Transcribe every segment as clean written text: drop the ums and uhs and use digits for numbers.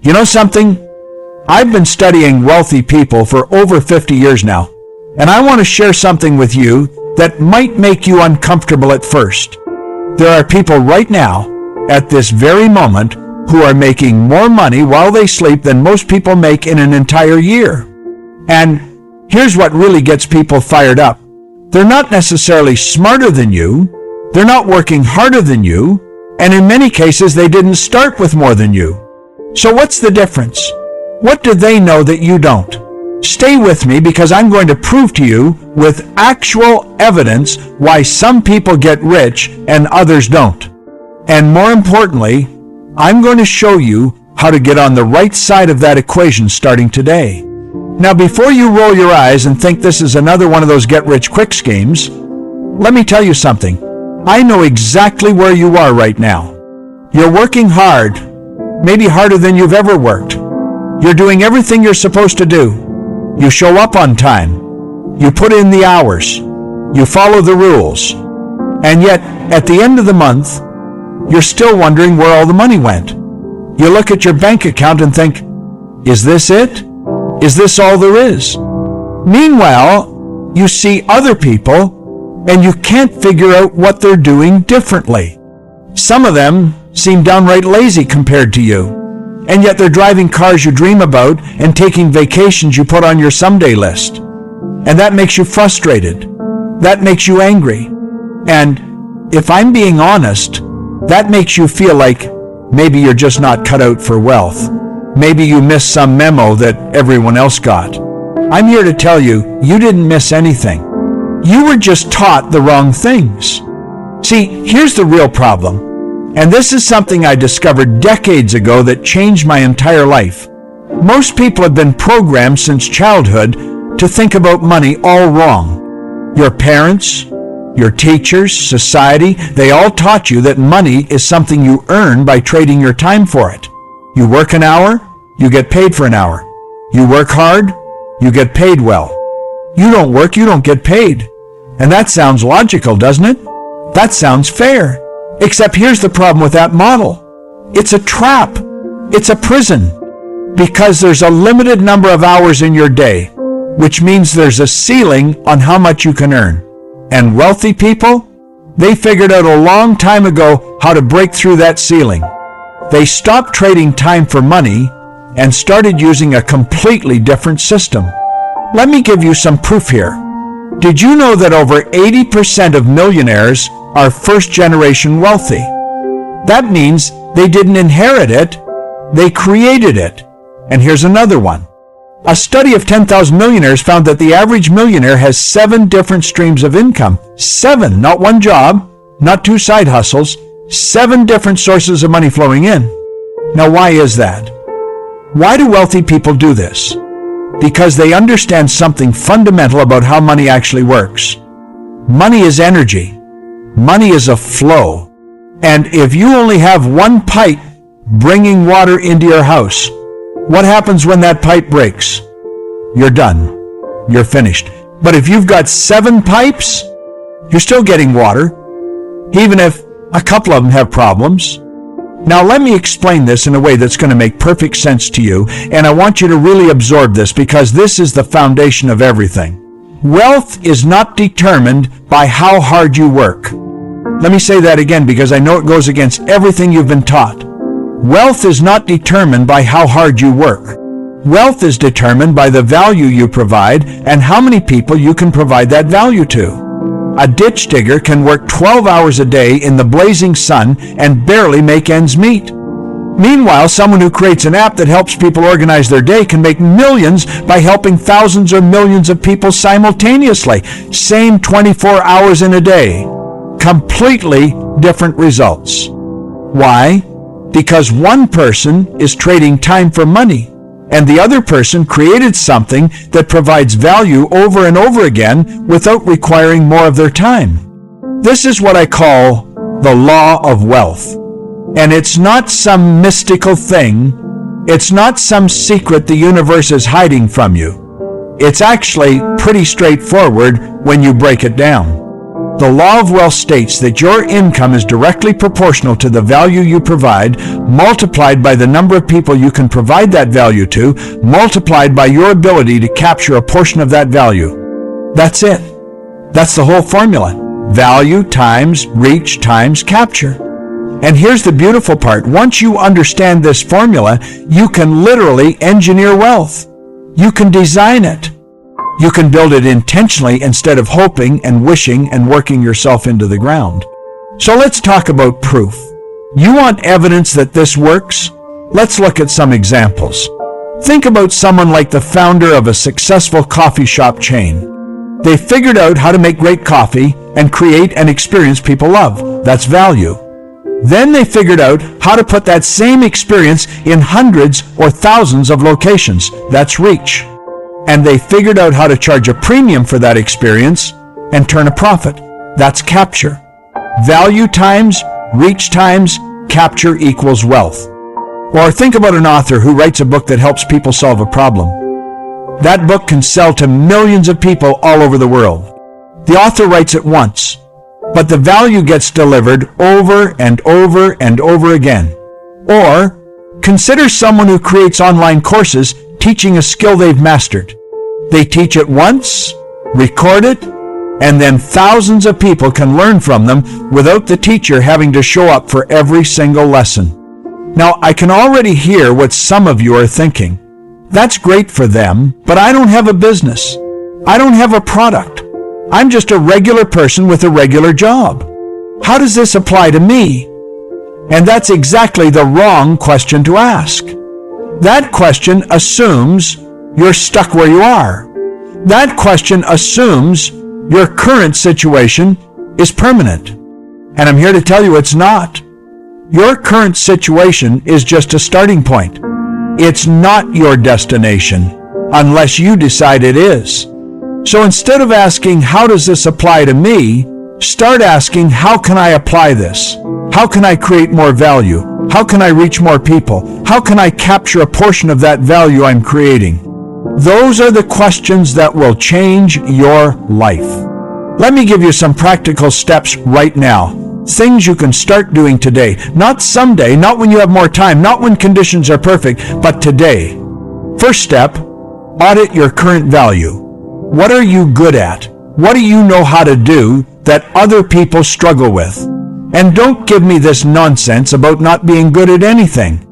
You know something? I've been studying wealthy people for over 50 years now, and I want to share something with you that might make you uncomfortable at first. There are people right now, at this very moment, who are making more money while they sleep than most people make in an entire year. And here's what really gets people fired up. They're not necessarily smarter than you, they're not working harder than you, and in many cases they didn't start with more than you. So what's the difference? What do they know that you don't? Stay with me because I'm going to prove to you with actual evidence why some people get rich and others don't. And more importantly, I'm going to show you how to get on the right side of that equation starting today. Now, before you roll your eyes and think this is another one of those get-rich-quick schemes, let me tell you something. I know exactly where you are right now. You're working hard, maybe harder than you've ever worked. You're doing everything you're supposed to do. You show up on time. You put in the hours. You follow the rules. And yet, at the end of the month, you're still wondering where all the money went. You look at your bank account and think, is this it? Is this all there is? Meanwhile, you see other people and you can't figure out what they're doing differently. Some of them seem downright lazy compared to you. And yet they're driving cars you dream about and taking vacations you put on your someday list. And that makes you frustrated. That makes you angry. And if I'm being honest, that makes you feel like maybe you're just not cut out for wealth. Maybe you missed some memo that everyone else got. I'm here to tell you, you didn't miss anything. You were just taught the wrong things. See, here's the real problem. And this is something I discovered decades ago that changed my entire life. Most people have been programmed since childhood to think about money all wrong. Your parents, your teachers, society, they all taught you that money is something you earn by trading your time for it. You work an hour, you get paid for an hour. You work hard, you get paid well. You don't work, you don't get paid. And that sounds logical, doesn't it? That sounds fair. Except here's the problem with that model. It's a trap. It's a prison. Because there's a limited number of hours in your day, which means there's a ceiling on how much you can earn. And wealthy people, they figured out a long time ago how to break through that ceiling. They stopped trading time for money and started using a completely different system. Let me give you some proof here. Did you know that over 80% of millionaires are first-generation wealthy? That means they didn't inherit it, they created it. And here's another one. A study of 10,000 millionaires found that the average millionaire has 7 different streams of income. 7, not one job, not 2 side hustles, 7 different sources of money flowing in. Now, why is that? Why do wealthy people do this? Because they understand something fundamental about how money actually works. Money is energy. Money is a flow. And if you only have one pipe bringing water into your house, what happens when that pipe breaks? You're done. You're finished. But if you've got 7 pipes, you're still getting water, even if a couple of them have problems. Now let me explain this in a way that's going to make perfect sense to you, and I want you to really absorb this because this is the foundation of everything. Wealth is not determined by how hard you work. Let me say that again because I know it goes against everything you've been taught. Wealth is not determined by how hard you work. Wealth is determined by the value you provide and how many people you can provide that value to. A ditch digger can work 12 hours a day in the blazing sun and barely make ends meet. Meanwhile, someone who creates an app that helps people organize their day can make millions by helping thousands or millions of people simultaneously. Same 24 hours in a day. Completely different results. Why? Because one person is trading time for money, and the other person created something that provides value over and over again without requiring more of their time. This is what I call the law of wealth. And it's not some mystical thing. It's not some secret the universe is hiding from you. It's actually pretty straightforward when you break it down. The law of wealth states that your income is directly proportional to the value you provide, multiplied by the number of people you can provide that value to, multiplied by your ability to capture a portion of that value. That's it. That's the whole formula. Value times reach times capture. And here's the beautiful part. Once you understand this formula, you can literally engineer wealth. You can design it. You can build it intentionally instead of hoping and wishing and working yourself into the ground. So let's talk about proof. You want evidence that this works? Let's look at some examples. Think about someone like the founder of a successful coffee shop chain. They figured out how to make great coffee and create an experience people love. That's value. Then they figured out how to put that same experience in hundreds or thousands of locations. That's reach. And they figured out how to charge a premium for that experience and turn a profit. That's capture. Value times reach times capture equals wealth. Or think about an author who writes a book that helps people solve a problem. That book can sell to millions of people all over the world. The author writes it once, but the value gets delivered over and over and over again. Or consider someone who creates online courses teaching a skill they've mastered. They teach it once, record it, and then thousands of people can learn from them without the teacher having to show up for every single lesson. Now, I can already hear what some of you are thinking. That's great for them, but I don't have a business. I don't have a product. I'm just a regular person with a regular job. How does this apply to me? And that's exactly the wrong question to ask. That question assumes you're stuck where you are. That question assumes your current situation is permanent. And I'm here to tell you it's not. Your current situation is just a starting point. It's not your destination unless you decide it is. So instead of asking, how does this apply to me? Start asking, how can I apply this? How can I create more value? How can I reach more people? How can I capture a portion of that value I'm creating? Those are the questions that will change your life. Let me give you some practical steps right now. Things you can start doing today. Not someday, not when you have more time, not when conditions are perfect, but today. First step, audit your current value. What are you good at? What do you know how to do that other people struggle with? And don't give me this nonsense about not being good at anything.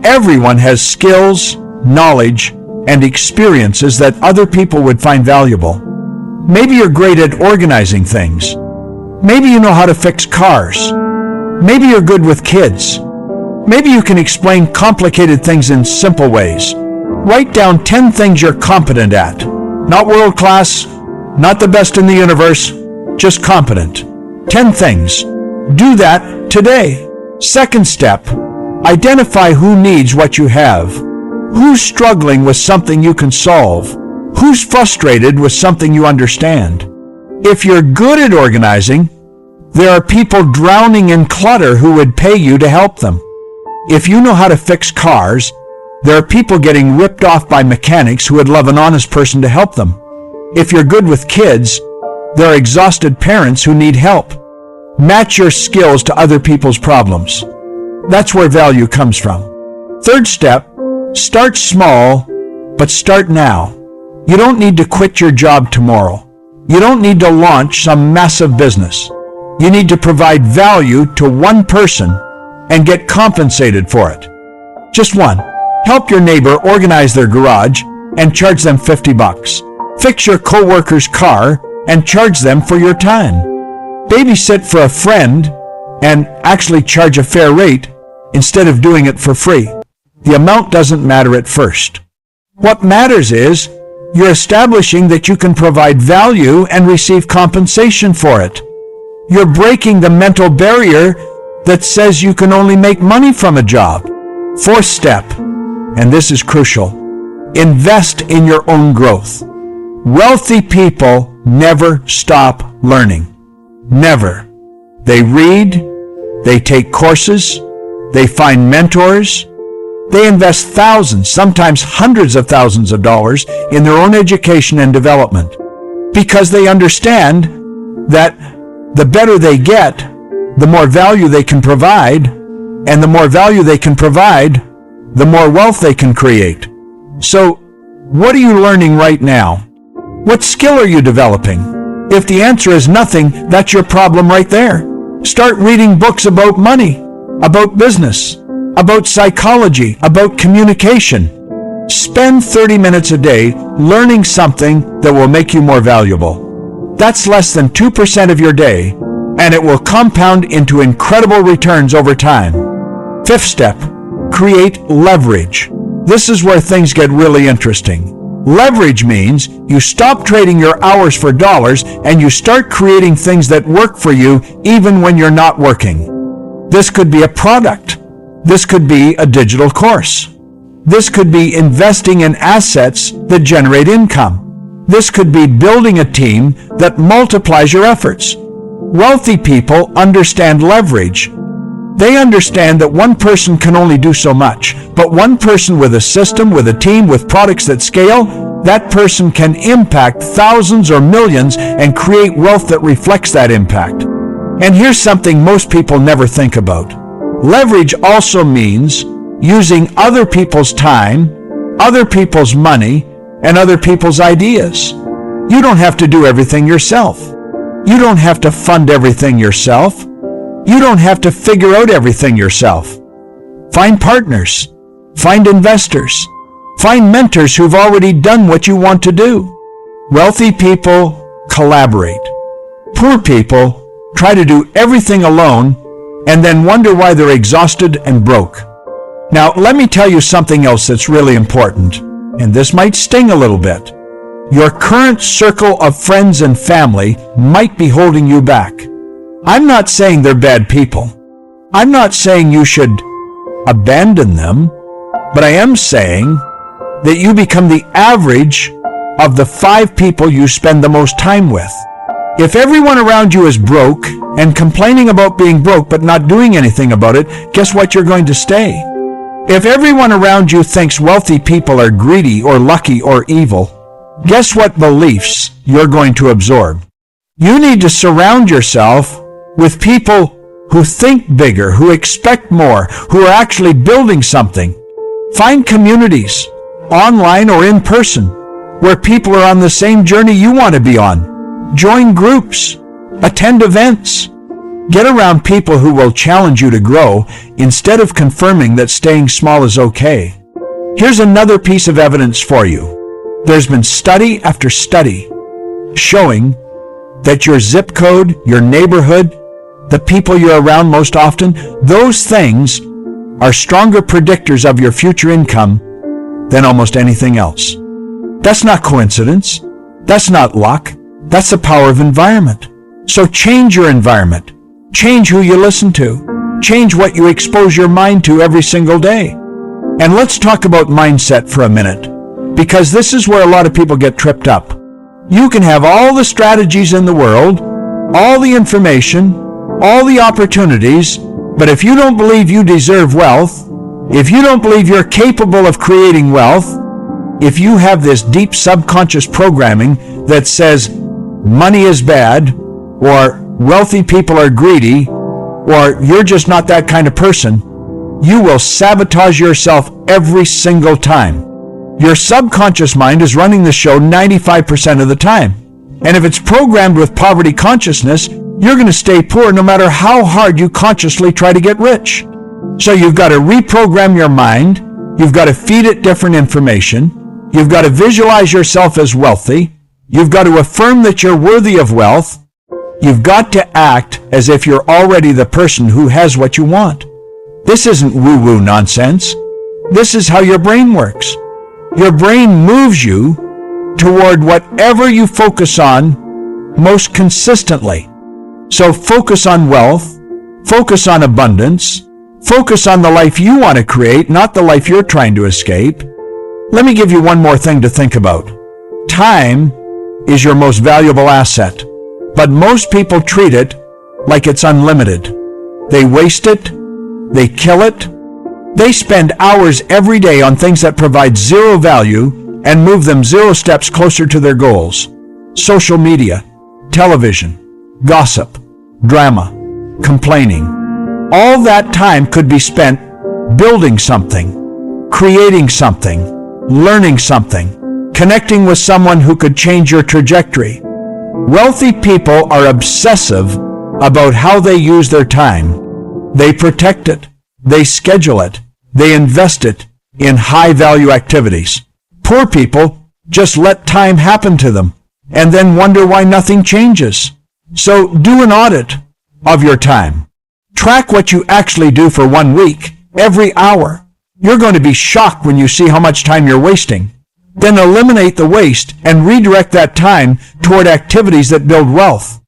Everyone has skills, knowledge, and experiences that other people would find valuable. Maybe you're great at organizing things. Maybe you know how to fix cars. Maybe you're good with kids. Maybe you can explain complicated things in simple ways. Write down 10 things you're competent at. Not world class, not the best in the universe, just competent. 10 things. Do that today. Second step, identify who needs what you have. Who's struggling with something you can solve? Who's frustrated with something you understand? If you're good at organizing, there are people drowning in clutter who would pay you to help them. If you know how to fix cars, there are people getting ripped off by mechanics who would love an honest person to help them. If you're good with kids, there are exhausted parents who need help. Match your skills to other people's problems. That's where value comes from. Third step, start small, but start now. You don't need to quit your job tomorrow. You don't need to launch some massive business. You need to provide value to one person and get compensated for it. Just one. Help your neighbor organize their garage and charge them $50. Fix your coworker's car and charge them for your time. Babysit for a friend and actually charge a fair rate instead of doing it for free. The amount doesn't matter at first. What matters is you're establishing that you can provide value and receive compensation for it. You're breaking the mental barrier that says you can only make money from a job. Fourth step, and this is crucial, invest in your own growth. Wealthy people never stop learning. Never. They read, they take courses, they find mentors, they invest thousands, sometimes hundreds of thousands of dollars in their own education and development because they understand that The better they get, the more value they can provide, and the more value they can provide, the more wealth they can create. So, what are you learning right now? What skill are you developing? If the answer is nothing, that's your problem right there. Start reading books about money, about business, about psychology, about communication. Spend 30 minutes a day learning something that will make you more valuable. That's less than 2% of your day, and it will compound into incredible returns over time. Fifth step, create leverage. This is where things get really interesting. Leverage means you stop trading your hours for dollars and you start creating things that work for you even when you're not working. This could be a product. This could be a digital course. This could be investing in assets that generate income. This could be building a team that multiplies your efforts. Wealthy people understand leverage. They understand that one person can only do so much, but one person with a system, with a team, with products that scale, that person can impact thousands or millions and create wealth that reflects that impact. And here's something most people never think about. Leverage also means using other people's time, other people's money, and other people's ideas. You don't have to do everything yourself. You don't have to fund everything yourself. You don't have to figure out everything yourself. Find partners. Find investors. Find mentors who've already done what you want to do. Wealthy people collaborate. Poor people try to do everything alone and then wonder why they're exhausted and broke. Now, let me tell you something else that's really important, and this might sting a little bit. Your current circle of friends and family might be holding you back. I'm not saying they're bad people. I'm not saying you should abandon them, but I am saying that you become the average of the 5 people you spend the most time with. If everyone around you is broke and complaining about being broke but not doing anything about it, guess what? You're going to stay. If everyone around you thinks wealthy people are greedy or lucky or evil, guess what beliefs you're going to absorb? You need to surround yourself with people who think bigger, who expect more, who are actually building something. Find communities, online or in person, where people are on the same journey you want to be on. Join groups, attend events. Get around people who will challenge you to grow instead of confirming that staying small is okay. Here's another piece of evidence for you. There's been study after study showing that your zip code, your neighborhood, the people you're around most often, those things are stronger predictors of your future income than almost anything else. That's not coincidence. That's not luck. That's the power of environment. So change your environment. Change who you listen to. Change what you expose your mind to every single day. And let's talk about mindset for a minute, because this is where a lot of people get tripped up. You can have all the strategies in the world, all the information, all the opportunities, but if you don't believe you deserve wealth, if you don't believe you're capable of creating wealth, if you have this deep subconscious programming that says money is bad, or wealthy people are greedy, or you're just not that kind of person, you will sabotage yourself every single time. Your subconscious mind is running the show 95% of the time. And if it's programmed with poverty consciousness, you're going to stay poor no matter how hard you consciously try to get rich. So you've got to reprogram your mind. You've got to feed it different information. You've got to visualize yourself as wealthy. You've got to affirm that you're worthy of wealth. You've got to act as if you're already the person who has what you want. This isn't woo-woo nonsense. This is how your brain works. Your brain moves you toward whatever you focus on most consistently. So focus on wealth, focus on abundance, focus on the life you want to create, not the life you're trying to escape. Let me give you one more thing to think about. Time is your most valuable asset, but most people treat it like it's unlimited. They waste it, they kill it, they spend hours every day on things that provide zero value and move them 0 steps closer to their goals. Social media, television, gossip, drama, complaining. All that time could be spent building something, creating something, learning something, connecting with someone who could change your trajectory. Wealthy people are obsessive about how they use their time. They protect it, they schedule it, they invest it in high-value activities. Poor people just let time happen to them and then wonder why nothing changes. So do an audit of your time. Track what you actually do for 1 week, every hour. You're going to be shocked when you see how much time you're wasting. Then eliminate the waste and redirect that time toward activities that build wealth.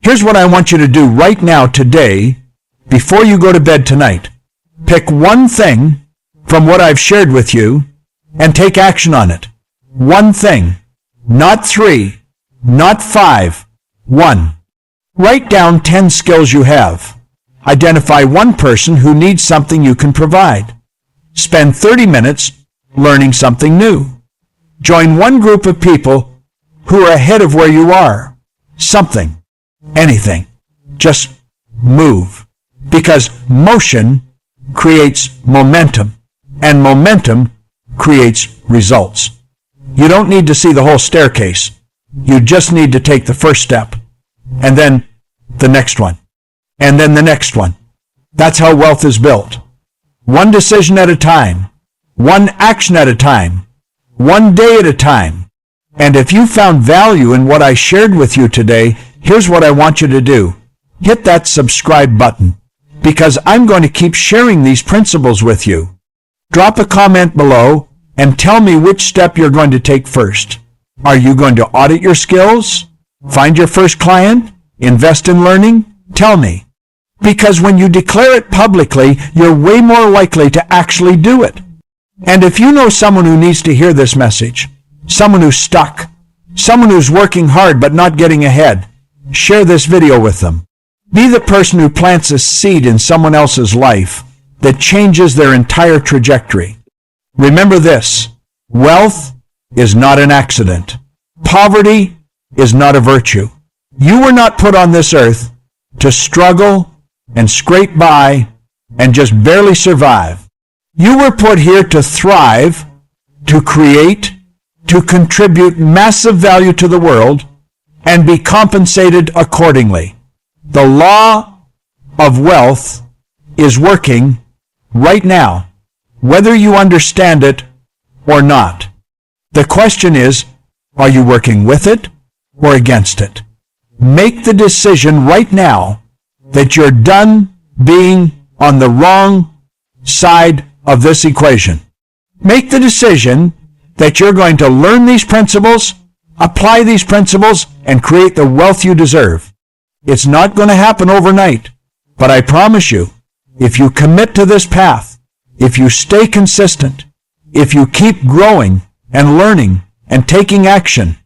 Here's what I want you to do right now, today, before you go to bed tonight. Pick one thing from what I've shared with you and take action on it. One thing. Not 3, not 5, 1. Write down 10 skills you have. Identify one person who needs something you can provide. Spend 30 minutes learning something new. Join one group of people who are ahead of where you are. Something, anything. Just move. Because motion creates momentum, and momentum creates results. You don't need to see the whole staircase. You just need to take the first step, and then the next one, and then the next one. That's how wealth is built. One decision at a time, one action at a time, one day at a time. And if you found value in what I shared with you today, here's what I want you to do. Hit that subscribe button, because I'm going to keep sharing these principles with you. Drop a comment below and tell me which step you're going to take first. Are you going to audit your skills? Find your first client? Invest in learning? Tell me. Because when you declare it publicly, you're way more likely to actually do it. And if you know someone who needs to hear this message, someone who's stuck, someone who's working hard but not getting ahead, share this video with them. Be the person who plants a seed in someone else's life that changes their entire trajectory. Remember this: wealth is not an accident. Poverty is not a virtue. You were not put on this earth to struggle and scrape by and just barely survive. You were put here to thrive, to create, to contribute massive value to the world, and be compensated accordingly. The law of wealth is working right now, whether you understand it or not. The question is, are you working with it or against it? Make the decision right now that you're done being on the wrong side of this equation. Make the decision that you're going to learn these principles, apply these principles, and create the wealth you deserve. It's not going to happen overnight, but I promise you, if you commit to this path, if you stay consistent, if you keep growing and learning and taking action,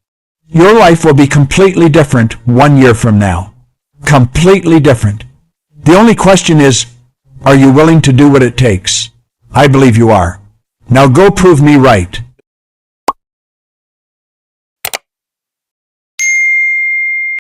your life will be completely different 1 year from now. Completely different. The only question is, are you willing to do what it takes? I believe you are. Now go prove me right.